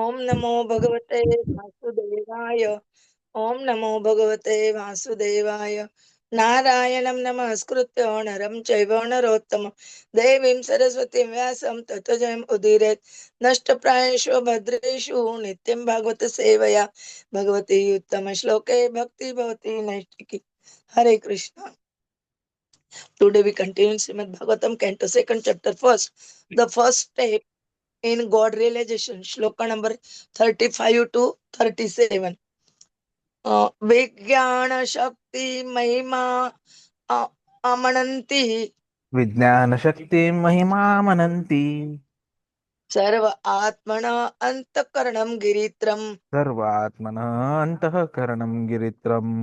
ओम नमो भगवते वासुदेवाय। ओम नमो भगवते वासुदेवाय। नारायणं नमस्कृत्य नरं चैव नरोत्तमं देवीं सरस्वतीं व्यासं ततो जयम् उदीरयेत्। नष्टप्रायेषु भद्रेषु नित्यं भागवत सेवया भगवती उत्तम श्लोके भक्ति भवति नैष्टिकी। हरे Krishna. Today we continue Srimad Bhagavatam, Canto 2nd, Chapter 1st. The first step in God realization, shloka number 35 to 37. विज्ञान शक्ति महिमा अ- अमनन्ति विज्ञान शक्ति महिमा मनन्ति सर्व आत्मन अंतकरणं गिरित्रम सर्वात्मनः अन्तःकरणं गिरित्रम्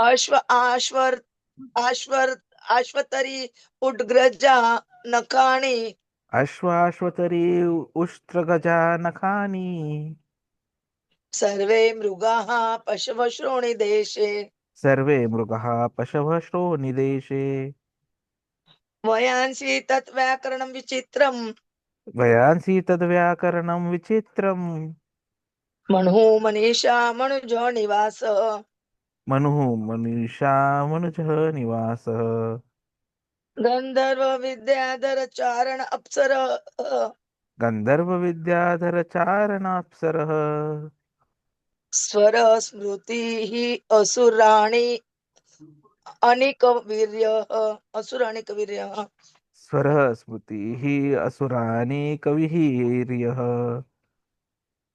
अश्व आश्वर आश्वतरी उद्ग्रजा नखानि अश्वाश्वतरी उष्ट्रगजा नखानि सर्वे मृगाः पशवः श्रोणि देशे सर्वे मृगाः पशवः श्रोणिदेशे वयांसि तत् व्याकरणं विचित्रम् वयांसि तद्व्याकरणं विचित्रम् मनु मनीषा मनुजो निवास मनुः मनीषा मनुजः निवासः गंधर्व विद्याधर चारण अप्सर गन्धर्वविद्याधरचारणाप्सरः स्वर स्मृति ही असुराणि अनिक वीर्य असुर अनिक वीर्य स्वरः स्मृतिः असुराणि कविः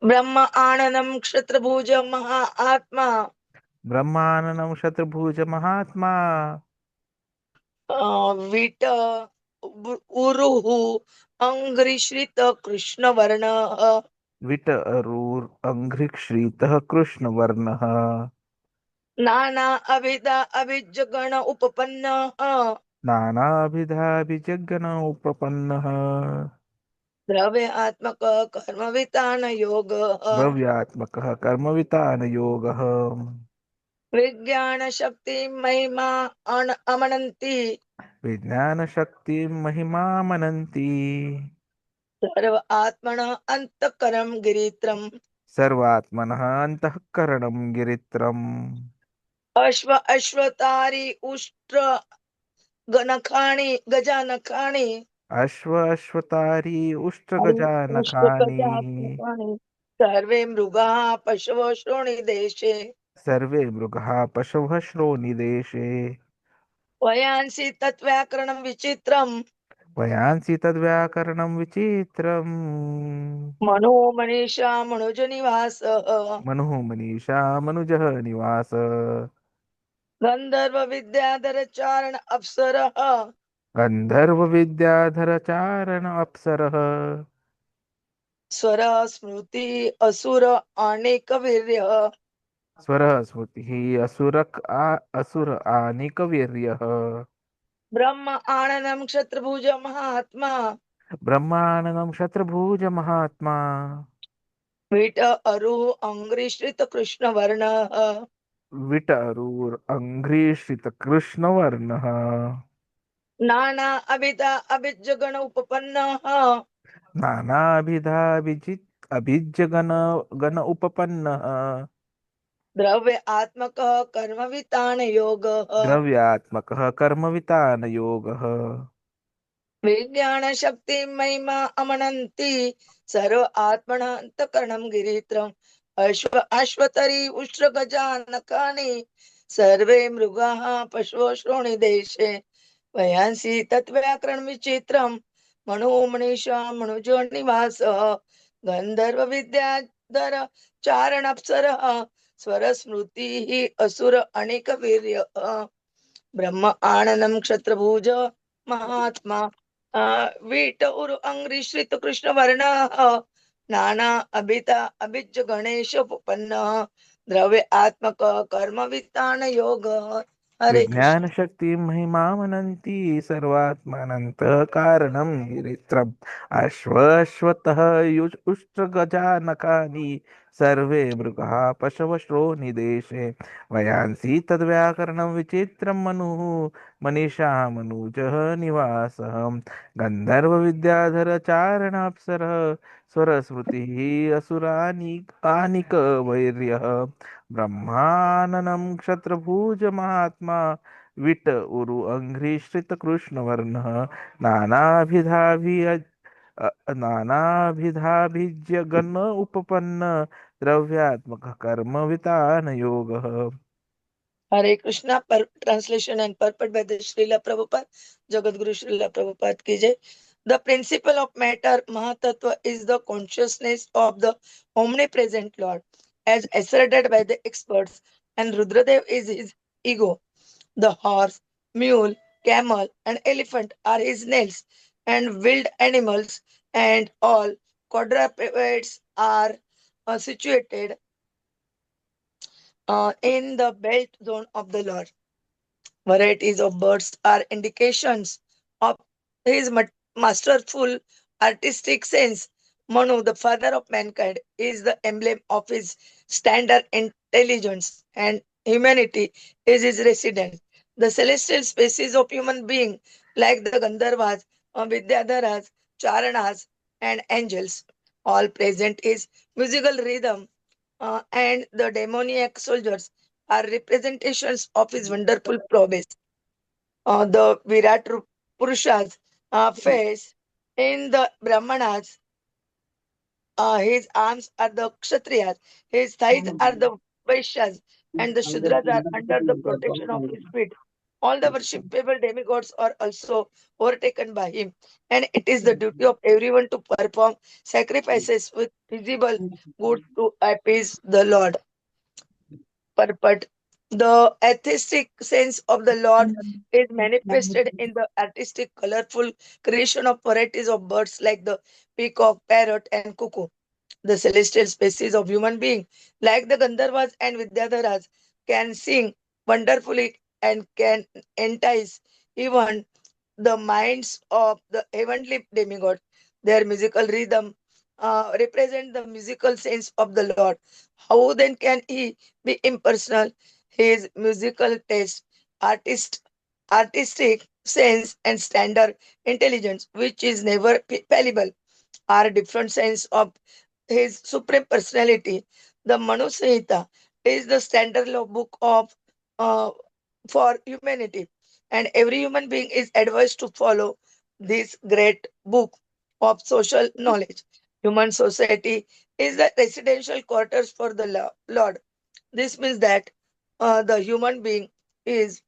ब्रह्म आननं क्षत्रभुज महा आत्मा ब्रह्माननं शत्रुभुज महात्मा विट उरुहु अंग्रिश्रित कृष्ण वर्ण विट अरूर अङ्घ्रिक्श्रीतः कृष्णवर्णः नाना अभिदा अभिजगण उपपन्न नानाभिधाभिजग्न उपपन्नः द्रव्य आत्मक कर्म वितान योग द्रव्यात्मकः कर्मवितानयोगः विज्ञान शक्ति महिमा अमनन्ति विज्ञानशक्तिं महिमा मनन्ति सर्व आत्मन अंतकरम गिरित्रम सर्वात्मनः अन्तःकरणं गिरित्रम् अश्वतारी उष्ट्र नखानि गजानखानि अश्वतारी उष्ट्रगजानखानि उष्ट्रगजानखानि सर्वे मृगा पशवो श्रोणि देशे सर्वे मृगाः पशवः श्रोणिदेशे वयांसि तत्व्याकरणं विचित्रम् वयांसि तद्व्याकरणं विचित्रम् मनो मनीषा मनुज निवास मनुः मनीषा मनुजः निवास गंधर्व विद्याधर चारण अप्सरः गन्धर्वविद्याधरचारण अप्सरः स्वर स्मृति असुर अनेक वीर्य स्वरः स्मृतिः असुर आनिकवीर्यः ब्रह्म आननं क्षत्रभुज महात्मा ब्रह्माननं शत्रुभुज महात्मा विट अरु अंग्रिश्रित कृष्ण वर्ण विटरूर अङ्घ्रिश्रित कृष्णवर्णः नाना अभिदा अभिजगण उपपन्न नानाभिधाभिजित् अभिज्जगन गण उपपन्नः द्रव्य आत्मक कर्म वितान योग द्रव्यात्मकः कर्मवितानयोगः विज्ञान शक्ति महिमा अमनन्ति सर्व आत्मन अंतकरणं गिरित्रम् अश्वतरी उष्ट्र गजानकानि सर्वे मृगाः पशवो श्रोणि देशे वयांसि तत्व्याकरण विचित्रम् मनो मनीषा मनुजो निवास गंधर्व विद्याधर चारण अप्सरः स्वर स्मृति असुर अनेक वीर्य ब्रह्म आननं क्षत्रभुज महात्मा वीट उरु अंग्रिश्रित कृष्ण वर्ण नाना अभिता अभिज गणेश उपपन्न द्रव्य आत्मक कर्म वितान योग। हरे कृष्ण। विज्ञानशक्तिं महिमामनन्ति सर्वात्मानन्तःकारणं गिरित्रम् अश्वत्थः उष्ट्रगजानकानि सर्वे मृगाः पशवः श्रोणिदेशे वयांसि तद्व्याकरणं विचित्रं मनुः मनीषा मनुजः निवासः गन्धर्वविद्याधरचारणाप्सरः स्वरस्मृतिः असुरानिक वैर्यः ब्रह्माननं क्षत्रभुज महात्मा विट उरु अङ्घ्रिश्रित कृष्णवर्णः नानाभिधाभिज्य गण उपपन्न द्रव्यात्मक कर्म वितान योगः. Hare Krishna, translation and purport by the Srila Prabhupada, Jagadguru Srila Prabhupada ki jai. The principle of matter, mahat-tattva, is the consciousness of the omnipresent Lord, as asserted by the experts, and Rudradeva is his ego. The horse, mule, camel, and elephant are his nails, and wild animals and all quadrupeds are situated in the belt zone of the Lord. Varieties of birds are indications of his masterful artistic sense. Manu, the father of mankind, is the emblem of his standard intelligence, and humanity is his residence. The celestial species of human being, like the Gandharvas, Vidyādharas, Cāraṇas, and angels, all present his musical rhythm, and the demoniac soldiers are representations of his wonderful prowess. The virāṭ-puruṣas face in the brāhmaṇas. His arms are the kṣatriyas, his thighs are the vaiśyas, and the śūdras are under the protection of his feet. All the worshipable demigods are also overtaken by him, and it is the duty of everyone to perform sacrifices with visible goods to appease the Lord. Purport. The aesthetic sense of the Lord is manifested in the artistic, colorful creation of varieties of birds like the peacock, parrot, and cuckoo. The celestial species of human being, like the Gandharvas and Vidyādharas, can sing wonderfully and can entice even the minds of the heavenly demigod. Their musical rhythm represent the musical sense of the Lord. How then can he be impersonal? His musical taste, artist, artistic sense, and standard intelligence, which is never fallible, are different sense of his supreme personality. The Manu is the standard law book of uh, for humanity, and every human being is advised to follow this great book of social knowledge. Human society is the residential quarters for the Lord. This means that the human being is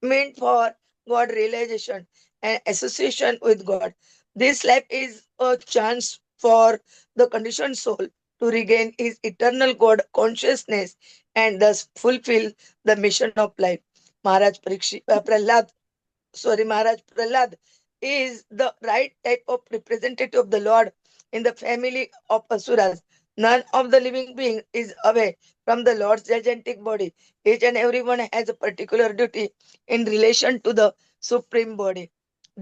meant for God realization and association with God. This life is a chance for the conditioned soul to regain his eternal God consciousness and thus fulfill the mission of life. Prahlad, Maharaj Prahlad is the right type of representative of the Lord in the family of Asuras. None of the living being is away from the Lord's gigantic body. Each and everyone has a particular duty in relation to the supreme body.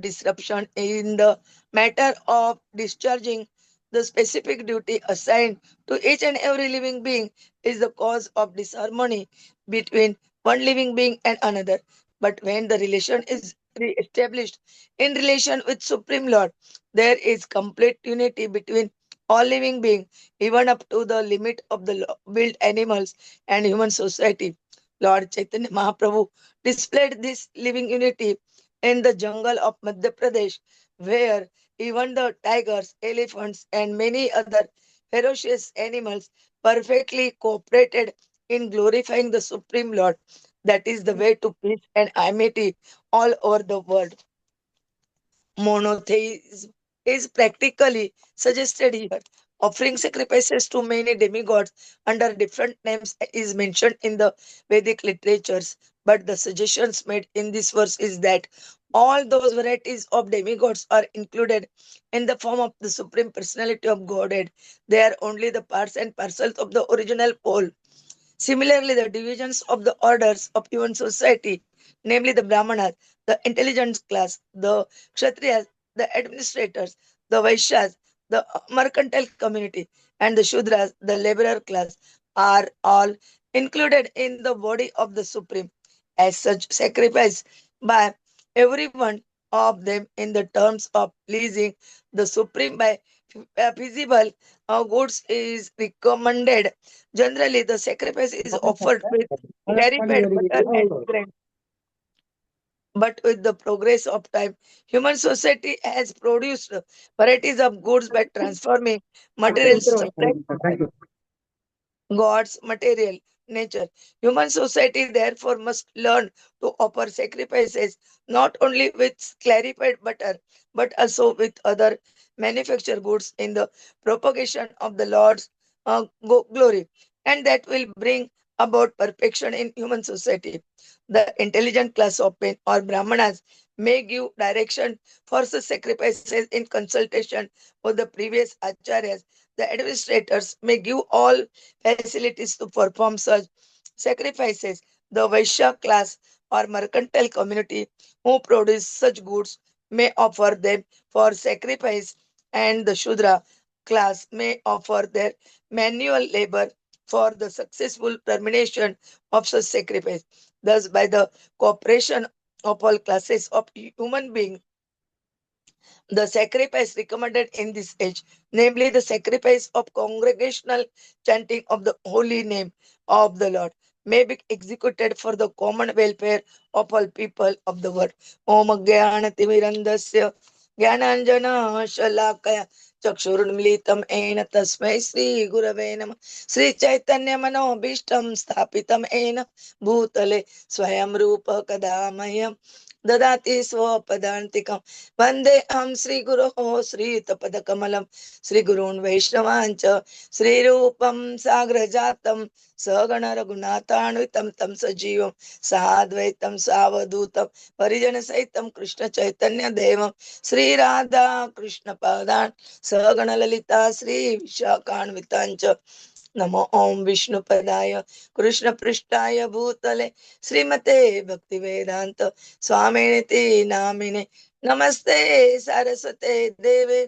Disruption in the matter of discharging the specific duty assigned to each and every living being is the cause of disharmony between one living being and another. But when the relation is re-established in relation with Supreme Lord, there is complete unity between all living beings, even up to the limit of the wild animals and human society. Lord Chaitanya Mahaprabhu displayed this living unity in the jungle of Madhya Pradesh, where even the tigers, elephants, and many other ferocious animals perfectly cooperated in glorifying the Supreme Lord. That is the way to peace and amity all over the world. Monotheism is practically suggested here. Offering sacrifices to many demigods under different names is mentioned in the Vedic literatures, but the suggestions made in this verse is that all those varieties of demigods are included in the form of the Supreme Personality of Godhead. They are only the parts and parcels of the original whole. Similarly, the divisions of the orders of human society, namely the Brahmanas, the intelligent class, the kṣatriyas, the administrators, the vaiśyas, the mercantile community, and the śūdras, the laborer class, are all included in the body of the Supreme. As such, sacrifice by every one of them in the terms of pleasing the Supreme by feasible goods is recommended. Generally, the sacrifice is offered with clarified butter and grain. But with the progress of time, human society has produced varieties of goods by transforming materials subject God's material nature. Human society therefore must learn to offer sacrifices not only with clarified butter but also with other manufactured goods in the propagation of the Lord's glory, and that will bring about perfection in human society. The intelligent class of men or brahmanas may give direction for such sacrifices in consultation with the previous acharyas. The administrators may give all facilities to perform such sacrifices. The Vaishya class or mercantile community who produce such goods may offer them for sacrifice, and the Shudra class may offer their manual labor for the successful termination of such sacrifice. Thus, by the cooperation of all classes of human beings, the sacrifice recommended in this age, namely the sacrifice of congregational chanting of the holy name of the Lord, may be executed for the common welfare of all people of the world. Om Jnanatimirandasya Jnananjana Shalakaya Chakshurunmilitam Ena Tasmai Sri Gurave Namah Sri Chaitanya Manobishtam Sthapitam Ena Bhutale Swayam Rupa Kadamayam ददाति स्वपदान्तिकं वन्देऽहं श्रीगुरोः श्रीयुतपदकमलं श्रीगुरून् वैष्णवाञ्च श्रीरूपं साग्रजातं सगणरघुनाथान्वितं तं सजीवं साद्वैतं सावधूतं परिजनसहितं कृष्णचैतन्यदेवं श्रीराधा कृष्णपादान् सगणललिता श्रीविशाखान्विताञ्च नमो ओम विष्णुपदाय कृष्णपृष्ठाय भूतले श्रीमते भक्तिवेदांत स्वामिनिति नामिने नमस्ते सरस्वते देवे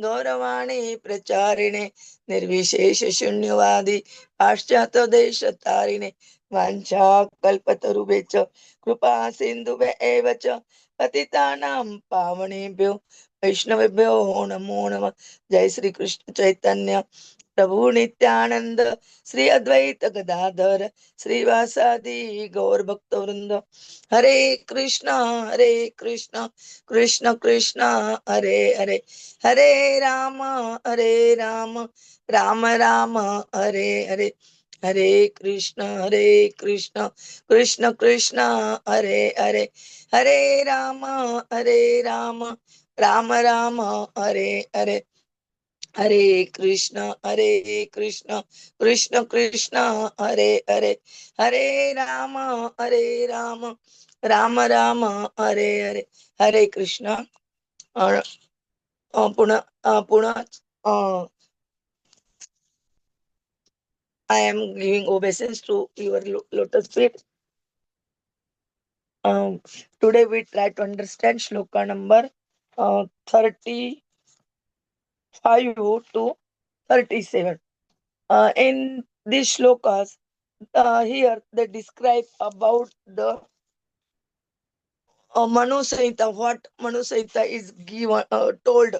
गौरवाणी प्रचारिणे निर्विशेष शून्यवादी पाश्चात्य देश तारिणे वाञ्छा कल्पतरुभ्यश्च कृपा सिन्धुभ्य एव च पतितानां पावनेभ्यो वैष्णवेभ्यो नमो नमः जय श्री कृष्ण चैतन्य प्रभु नित्यानंद श्री अद्वैत गदाधर श्रीवासादि गौर भक्त वृंद हरे कृष्ण कृष्ण कृष्ण हरे हरे हरे राम राम राम हरे हरे हरे कृष्ण कृष्ण कृष्ण हरे हरे हरे राम राम राम हरे हरे हरे कृष्ण कृष्ण कृष्ण हरे हरे हरे राम राम राम हरे हरे हरे कृष्ण अ, पुनः I am giving obeisance to your lotus feet. Um, Today we try to understand shloka number 35 to 37. In these shlokas, here they describe about the Manu Samhita, what Manu Samhita is given, told.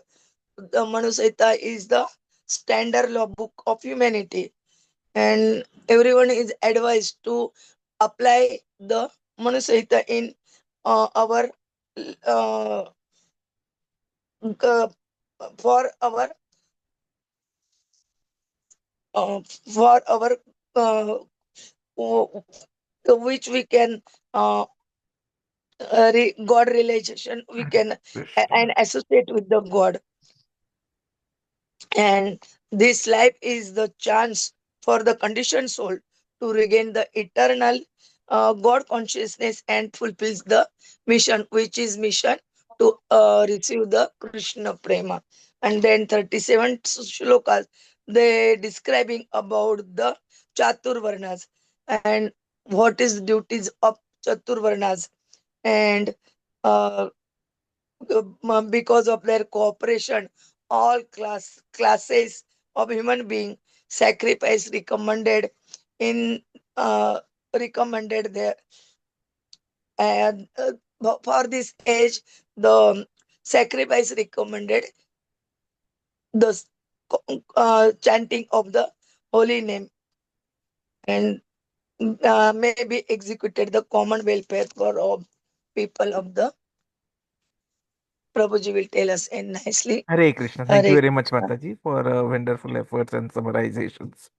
The Manu Samhita is the standard law book of humanity, and everyone is advised to apply the Manu Samhita in our uh, uh, for our uh, for our uh, w- which we can God relation we can Krishna. and associate with the God. And this life is the chance for the conditioned soul to regain the eternal God consciousness and fulfills the mission, which is mission to receive the Krishna Prema. And then 37 shlokas, they describing about the Chaturvarnas and what is duties of Chaturvarnas, and uh, because of their cooperation, all classes of human being sacrifice in uh, recommended there. And for this age, the sacrifice recommended the chanting of the holy name, and may be executed the common welfare for all people of the Prabhuji will tell us in nicely. Hare Krishna. Thank you Hare very much, Krishna. Mataji, for wonderful efforts and summarizations.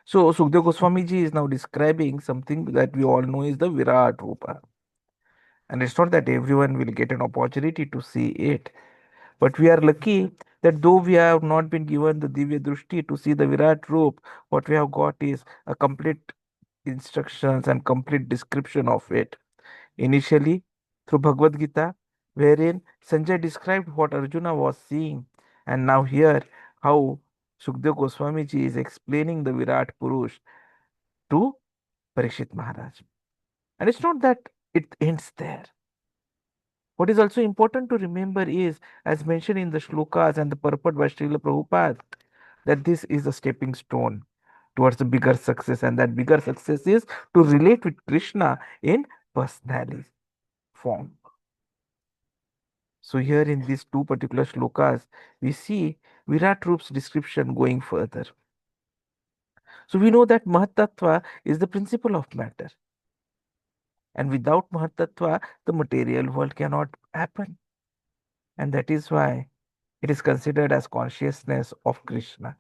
So, Sukdev Goswami ji is now describing something that we all know is the Virat Rupa. And it's not that everyone will get an opportunity to see it, but we are lucky that though we have not been given the Divya Drushti to see the Virat Rup, what we have got is a complete instructions and complete description of it. Initially, through Bhagavad Gita, wherein Sanjay described what Arjuna was seeing, and now here how Sukdev Goswami ji is explaining the virāṭ-puruṣa to Parikshit Maharaj. And it's not that it ends there. What is also important to remember is, as mentioned in the shlokas and the purport by Srila Prabhupada, that this is a stepping stone towards a bigger success, and that bigger success is to relate with Krishna in personality form. So here in these two particular shlokas, we see Virat Rup's description going further. So we know that mahat-tattva is the principle of matter. And without mahat-tattva, the material world cannot happen. And that is why it is considered as consciousness of Krishna.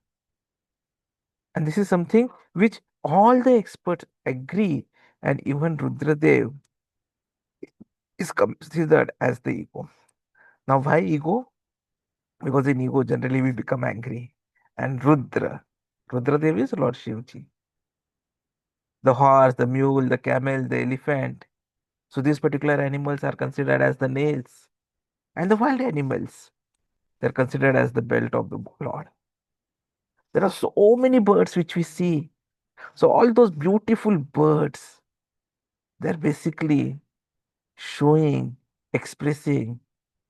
And this is something which all the experts agree, and even Rudradeva is considered as the ego. Now, why ego? Because in ego, generally we become angry. And Rudradeva is Lord Shivji. The horse, the mule, the camel, the elephant. So these particular animals are considered as the nails. And the wild animals, they're considered as the belt of the Lord. There are so many birds which we see. So all those beautiful birds, they're basically showing, expressing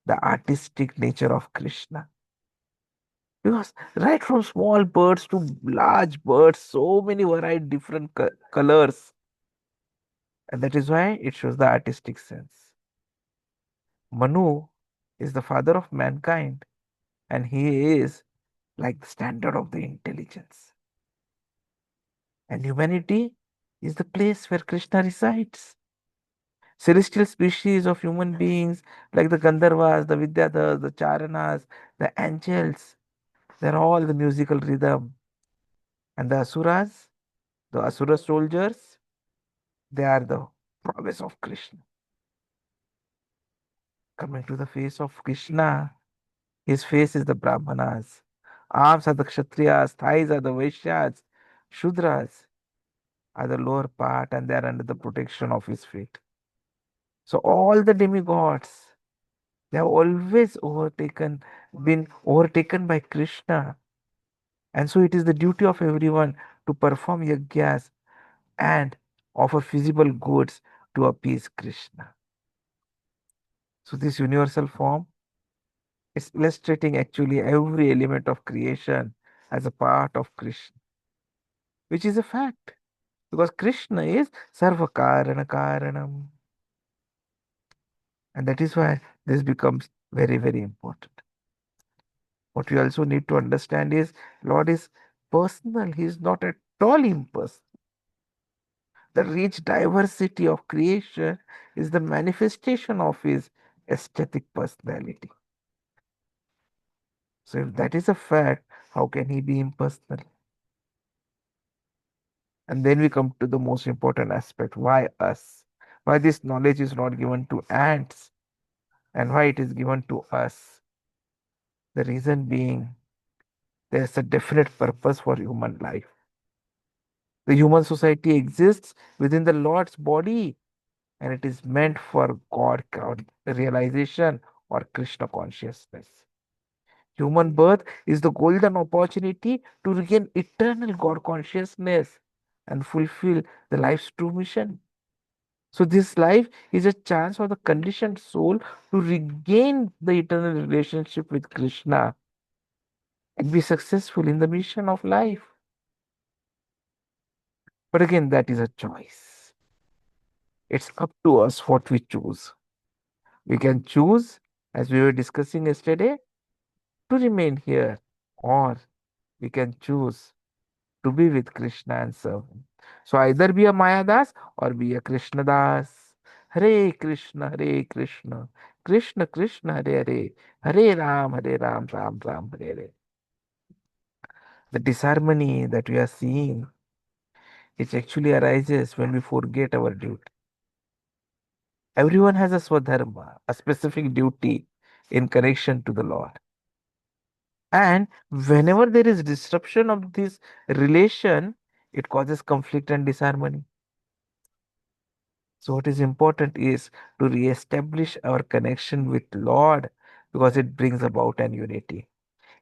the artistic nature of Krishna. Because right from small birds to large birds, so many varied different colors. And that is why it shows the artistic sense. Manu is the father of mankind, and he is like the standard of the intelligence. And humanity is the place where Krishna resides. Celestial species of human beings like the Gandharvas, the Vidyādharas, the Cāraṇas, the angels, they're all the musical rhythm. And the asuras, the asura soldiers, they are the prowess of Krishna. Coming to the face of Krishna, his face is the brāhmaṇas. Arms are the kṣatriyas, thighs are the vaiśyas, śūdras are the lower part, and they are under the protection of his feet. So all the demigods, they have always been overtaken by Krishna. And so it is the duty of everyone to perform yajnas and offer feasible goods to appease Krishna. So this universal form is illustrating actually every element of creation as a part of Krishna, which is a fact because Krishna is Sarva Karana Karanam. And that is why this becomes very, very important. What we also need to understand is Lord is personal, He is not at all impersonal. The rich diversity of creation is the manifestation of His aesthetic personality. So, if that is a fact, how can He be impersonal? And then we come to the most important aspect, why us? Why this knowledge is not given to ants and why it is given to us? The reason being there's a definite purpose for human life. The human society exists within the Lord's body and it is meant for realization or Krishna consciousness. Human birth is the golden opportunity to regain eternal God consciousness and fulfill the life's true mission. So, this life is a chance for the conditioned soul to regain the eternal relationship with Krishna and be successful in the mission of life. But again, that is a choice. It's up to us what we choose. We can choose, as we were discussing yesterday, to remain here or we can choose to be with Krishna and serve him. So either be a Mayadas or be a Krishna Das. Hare Krishna, Hare Krishna, Krishna Krishna, Hare Hare, Hare Ram, Ram Ram, Hare Hare. The disharmony that we are seeing, it actually arises when we forget our duty. Everyone has a swadharma, a specific duty in connection to the Lord. And whenever there is disruption of this relation, it causes conflict and disharmony. So what is important is to re-establish our connection with Lord because it brings about an unity,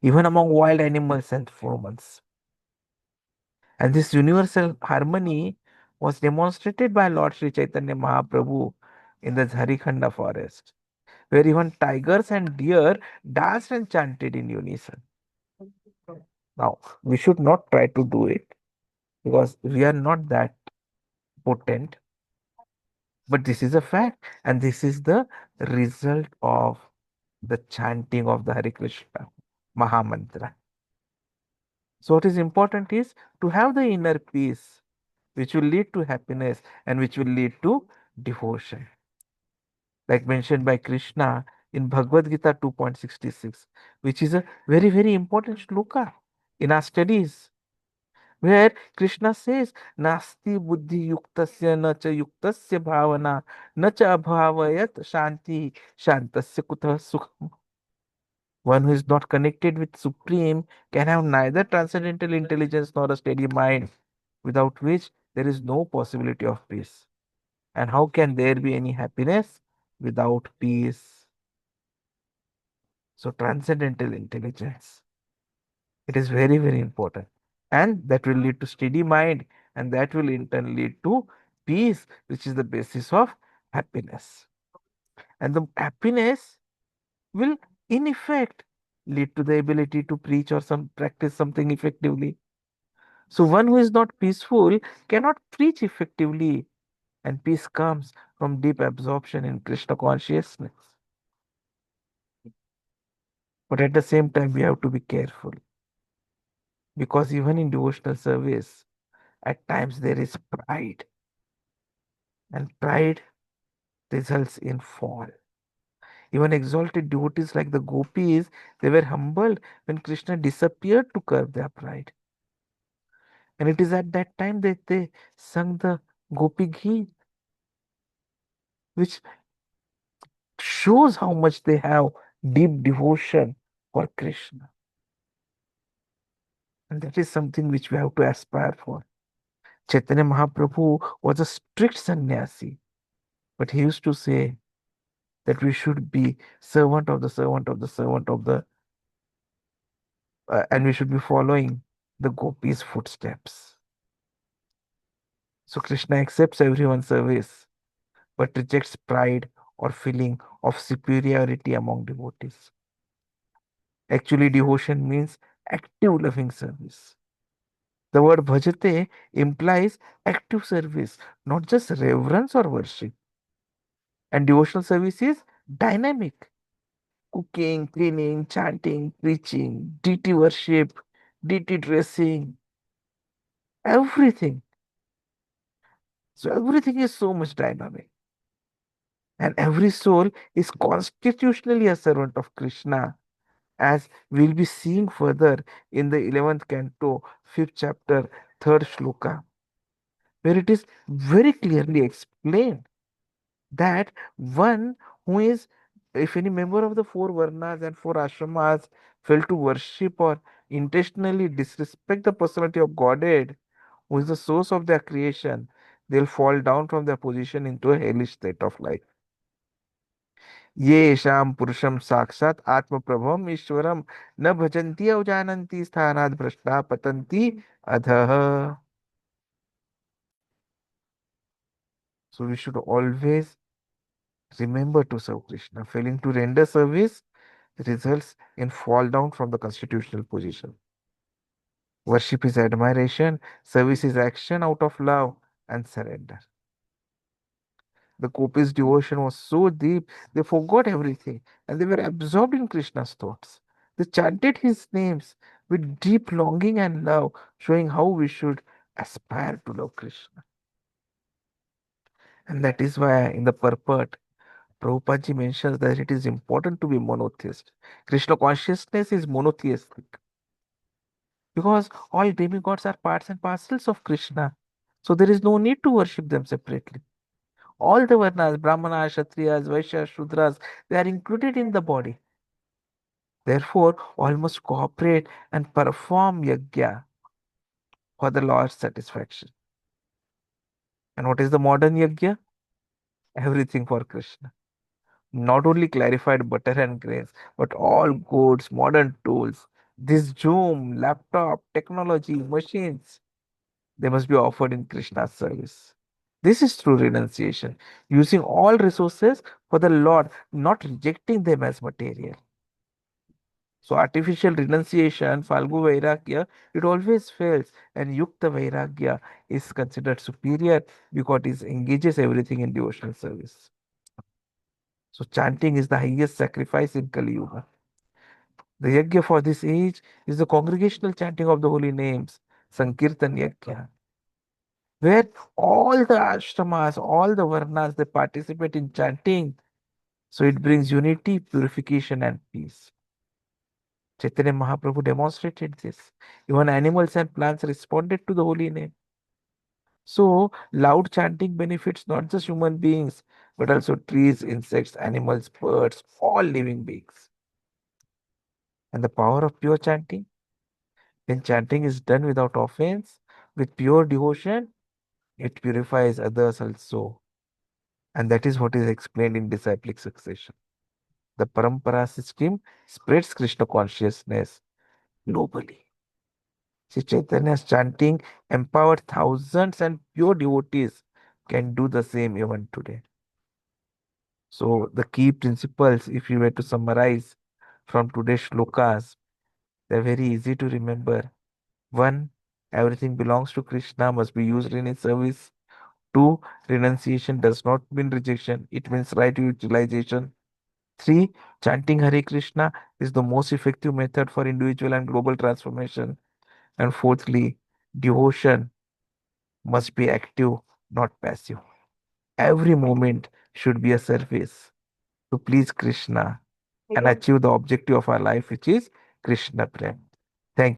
even among wild animals and humans. And this universal harmony was demonstrated by Lord Sri Chaitanya Mahaprabhu in the Jharikhanda forest, where even tigers and deer danced and chanted in unison. Now, we should not try to do it because we are not that potent, but this is a fact, and this is the result of the chanting of the Hare Krishna Mahamantra. So, what is important is to have the inner peace, which will lead to happiness and which will lead to devotion. Like mentioned by Krishna in Bhagavad Gita 2.66, which is a very, very important shloka in our studies, where Krishna says, Nasti buddhi yuktasya na cha yuktasya bhavana na cha abhavayat shanti shantasya kutah sukham. One who is not connected with Supreme can have neither transcendental intelligence nor a steady mind, without which there is no possibility of peace. And how can there be any happiness without peace? So, transcendental intelligence, it is very, very important. And that will lead to steady mind, and that will in turn lead to peace, which is the basis of happiness. And the happiness will, in effect, lead to the ability to preach or some practice something effectively. So, one who is not peaceful cannot preach effectively, and peace comes from deep absorption in Krishna consciousness. But at the same time, we have to be careful because even in devotional service, at times there is pride, and pride results in fall. Even exalted devotees like the gopis, they were humbled when Krishna disappeared to curb their pride. And it is at that time that they sung the Gopi Gita, which shows how much they have deep devotion for Krishna. And that is something which we have to aspire for. Chaitanya Mahaprabhu was a strict sannyasi, but he used to say that we should be servant of the servant of the servant of the, and we should be following the gopis' footsteps. So Krishna accepts everyone's service, but rejects pride or feeling of superiority among devotees. Actually, devotion means active loving service. The word bhajate implies active service, not just reverence or worship. And devotional service is dynamic. Cooking, cleaning, chanting, preaching, deity worship, deity dressing, everything. So everything is so much dynamic. And every soul is constitutionally a servant of Krishna, as we'll be seeing further in the 11th canto, 5th chapter, 3rd shloka, where it is very clearly explained that one who is, if any member of the four varnas and four ashramas fail to worship or intentionally disrespect the personality of Godhead, who is the source of their creation, they'll fall down from their position into a hellish state of life. ये शाम पुरुषम साक्षात आत्म प्रभम ईश्वरम न भजन्ति अवजानन्ति स्थानाद् भ्रष्टा पतन्ति अधः. So we should always remember to serve Krishna. Failing to render service results in fall down from the constitutional position. Worship is admiration, service is action out of love and surrender. The Gopis' devotion was so deep, they forgot everything and they were absorbed in Krishna's thoughts. They chanted his names, with deep longing and love, showing how we should aspire to love Krishna. And that is why in the purport, Prabhupada mentions that it is important to be monotheist. Krishna consciousness is monotheistic because all demigods are parts and parcels of Krishna. So there is no need to worship them separately. All the varnas, brāhmaṇas, kṣatriyas, vaiśyas, śūdras, they are included in the body. Therefore, all must cooperate and perform yajna for the Lord's satisfaction. And what is the modern yajna? Everything for Krishna. Not only clarified butter and grains, but all goods, modern tools, this Zoom, laptop, technology, machines, they must be offered in Krishna's service. This is true renunciation, using all resources for the Lord, not rejecting them as material. So artificial renunciation, Falgu Vairagya, it always fails, and Yukta Vairagya is considered superior because it engages everything in devotional service. So chanting is the highest sacrifice in Kali Yuga. The yajna for this age is the congregational chanting of the holy names, Sankirtan Yajna, where all the ashramas, all the varnas, they participate in chanting. So it brings unity, purification, and peace. Chaitanya Mahaprabhu demonstrated this. Even animals and plants responded to the holy name. So, loud chanting benefits not just human beings, but also trees, insects, animals, birds, all living beings. And the power of pure chanting? When chanting is done without offense, with pure devotion, it purifies others also. And that is what is explained in disciplic succession. The Parampara system spreads Krishna consciousness globally. Sri Chaitanya's chanting empowered thousands and pure devotees can do the same even today. So the key principles, if you were to summarize from today's shlokas, they're very easy to remember. One, everything belongs to Krishna, must be used in his service. Two, renunciation does not mean rejection, it means right utilization. Three, chanting Hare Krishna is the most effective method for individual and global transformation. And fourthly, devotion must be active, not passive. Every moment should be a service to please Krishna and Yeah. achieve the objective of our life, which is Krishna Prem.